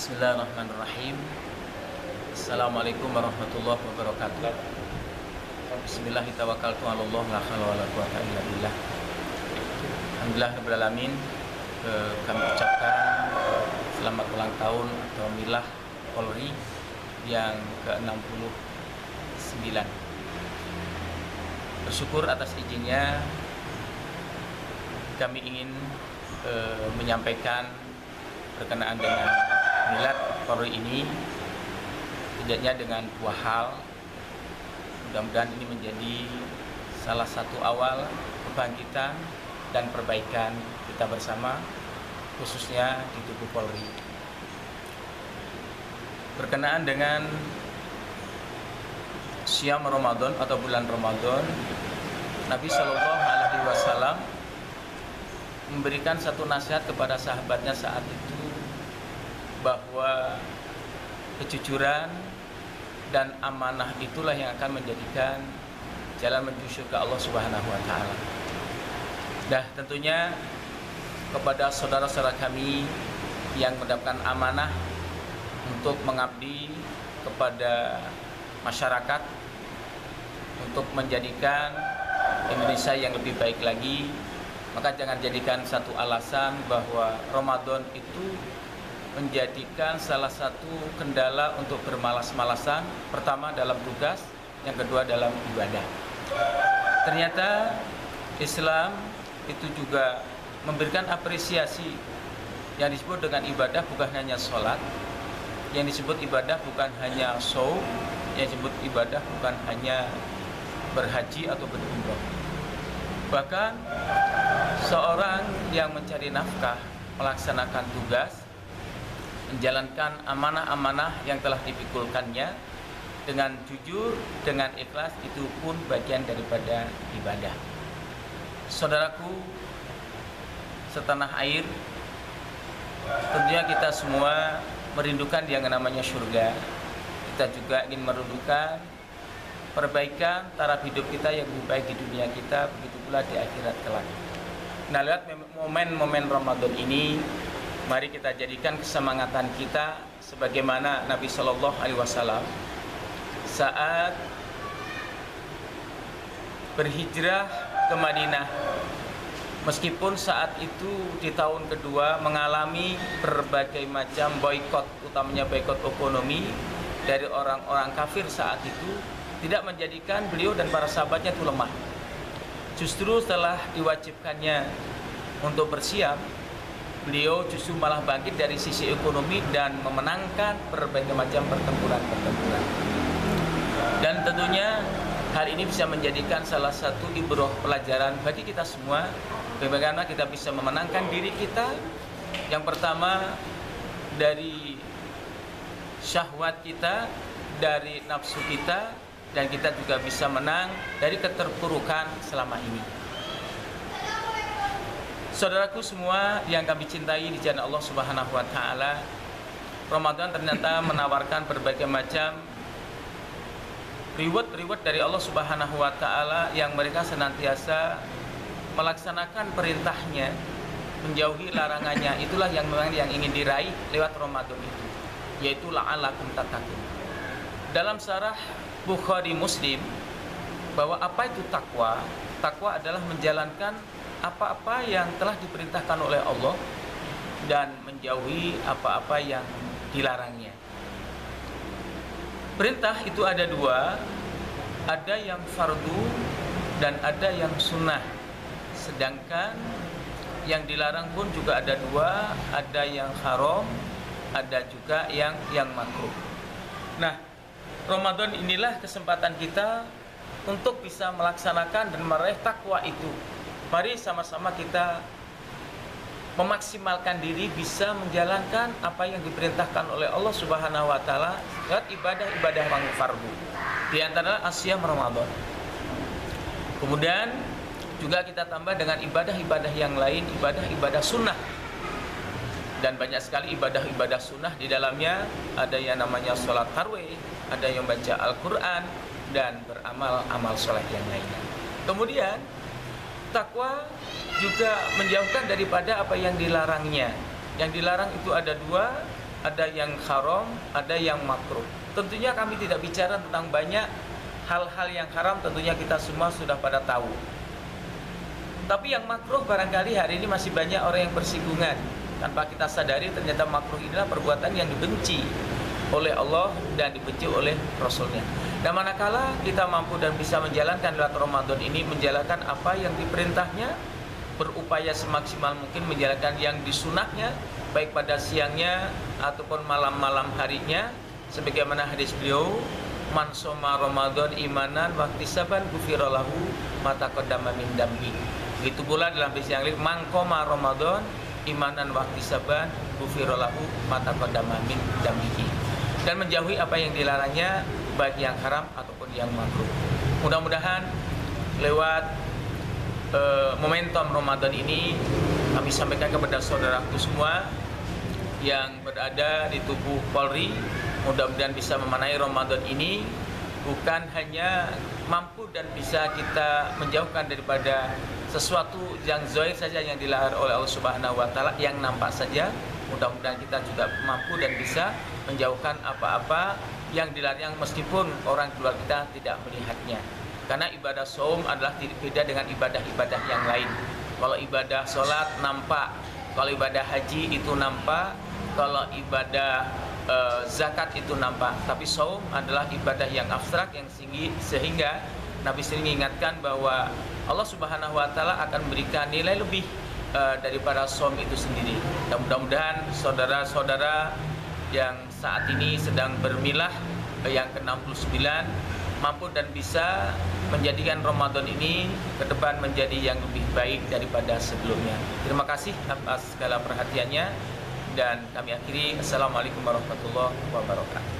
Bismillahirrahmanirrahim. Assalamualaikum warahmatullahi wabarakatuh. Bismillahirrahmanirrahim. La haula wala quwwata illa billah. Alhamdulillah rabbil alamin. Kami ucapkan selamat ulang tahun atau milah Polri yang ke-69. Bersyukur atas izinnya kami ingin menyampaikan berkenaan dengan milad Polri ini, tidaknya dengan dua hal. Mudah-mudahan ini menjadi salah satu awal kebangkitan dan perbaikan kita bersama, khususnya di tubuh Polri. Berkenaan dengan Syam Ramadan atau bulan Ramadan, Nabi Shallallahu Alaihi Wasallam memberikan satu nasihat kepada sahabatnya saat itu, bahwa kejujuran dan amanah itulah yang akan menjadikan jalan menuju surga Allah Subhanahu wa taala. Nah, tentunya kepada saudara-saudara kami yang mendapatkan amanah untuk mengabdi kepada masyarakat, untuk menjadikan Indonesia yang lebih baik lagi, maka jangan jadikan satu alasan bahwa Ramadan itu menjadikan salah satu kendala untuk bermalas-malasan. Pertama dalam tugas, yang kedua dalam ibadah. Ternyata Islam itu juga memberikan apresiasi. Yang disebut dengan ibadah bukan hanya sholat, yang disebut ibadah bukan hanya shaum, yang disebut ibadah bukan hanya berhaji atau berumrah. Bahkan seorang yang mencari nafkah, melaksanakan tugas, menjalankan amanah-amanah yang telah dipikulkannya dengan jujur, dengan ikhlas, itu pun bagian daripada ibadah. Saudaraku setanah air, tentunya kita semua merindukan yang namanya surga. Kita juga ingin merindukan perbaikan taraf hidup kita yang lebih baik di dunia kita, begitu pula di akhirat kelak. Nah, lewat momen-momen Ramadan ini, mari kita jadikan kesemangatan kita sebagaimana Nabi Shallallahu Alaihi Wasallam saat berhijrah ke Madinah. Meskipun saat itu di tahun kedua mengalami berbagai macam boikot, utamanya boikot ekonomi dari orang-orang kafir saat itu, tidak menjadikan beliau dan para sahabatnya itu lemah. Justru setelah diwajibkannya untuk bersiap, beliau justru malah bangkit dari sisi ekonomi dan memenangkan berbagai macam pertempuran-pertempuran. Dan tentunya hal ini bisa menjadikan salah satu ibrah pelajaran bagi kita semua, bagaimana kita bisa memenangkan diri kita. Yang pertama dari syahwat kita, dari nafsu kita, dan kita juga bisa menang dari keterpurukan selama ini. Saudaraku semua yang kami cintai di jalan Allah Subhanahu wa taala, Ramadan ternyata menawarkan berbagai macam reward dari Allah Subhanahu wa taala yang mereka senantiasa melaksanakan perintahnya, menjauhi larangannya. Itulah yang memang yang ingin diraih lewat Ramadan itu, yaitu la'allakum tattaqun. Dalam syarah Bukhari Muslim, bahwa apa itu takwa? Takwa adalah menjalankan apa-apa yang telah diperintahkan oleh Allah dan menjauhi apa-apa yang dilarangnya. Perintah itu ada dua, ada yang fardu dan ada yang sunnah. Sedangkan yang dilarang pun juga ada dua, ada yang haram, ada juga yang makruh. Nah, Ramadan inilah kesempatan kita untuk bisa melaksanakan dan meraih takwa itu. Mari sama-sama kita memaksimalkan diri bisa menjalankan apa yang diperintahkan oleh Allah Subhanahu wa taala lewat ibadah-ibadah yang fardu. Di antara Asyam Ramadan. Kemudian juga kita tambah dengan ibadah-ibadah yang lain, ibadah-ibadah sunnah. Dan banyak sekali ibadah-ibadah sunnah di dalamnya, ada yang namanya sholat tarawih, ada yang baca Al-Quran, dan beramal amal soleh yang lainnya. Kemudian takwa juga menjauhkan daripada apa yang dilarangnya. Yang dilarang itu ada dua, ada yang haram, ada yang makruh. Tentunya kami tidak bicara tentang banyak hal-hal yang haram, tentunya kita semua sudah pada tahu. Tapi yang makruh barangkali hari ini masih banyak orang yang bersinggungan. Tanpa kita sadari ternyata makruh inilah perbuatan yang dibenci oleh Allah dan dibenci oleh Rasulnya. Dan manakala kita mampu dan bisa menjalankan Lailatul Ramadan ini, menjalankan apa yang diperintahnya, berupaya semaksimal mungkin menjalankan yang disunahnya, baik pada siangnya ataupun malam-malam harinya, sebagaimana hadis beliau, man shoma Ramadan imanan wa ihtisaban ghufira lahu ma taqaddama min dambi. Begitu pula dalam hadis yang lain, man qoma Ramadan imanan wa ihtisaban ghufira lahu ma taqaddama min dambi. Dan menjauhi apa yang dilarangnya, baik yang haram ataupun yang makruh. Mudah-mudahan lewat momentum Ramadan ini kami sampaikan kepada saudaraku semua yang berada di tubuh Polri, mudah-mudahan bisa memaknai Ramadan ini bukan hanya mampu dan bisa kita menjauhkan daripada sesuatu yang zahir saja yang dilarang oleh Allah Subhanahu wa taala, yang nampak saja. Mudah-mudahan kita juga mampu dan bisa menjauhkan apa-apa yang dilarang meskipun orang keluar kita tidak melihatnya. Karena ibadah saum adalah beda dengan ibadah-ibadah yang lain. Kalau ibadah sholat nampak, kalau ibadah haji itu nampak, kalau ibadah zakat itu nampak. Tapi saum adalah ibadah yang abstrak, yang tinggi, sehingga Nabi sering mengingatkan bahwa Allah Subhanahu wa taala akan memberikan nilai lebih daripada saum itu sendiri. Dan mudah-mudahan saudara-saudara yang saat ini sedang bermilah yang ke-69 mampu dan bisa menjadikan Ramadan ini ke depan menjadi yang lebih baik daripada sebelumnya. Terima kasih atas segala perhatiannya dan kami akhiri. Assalamualaikum warahmatullahi wabarakatuh.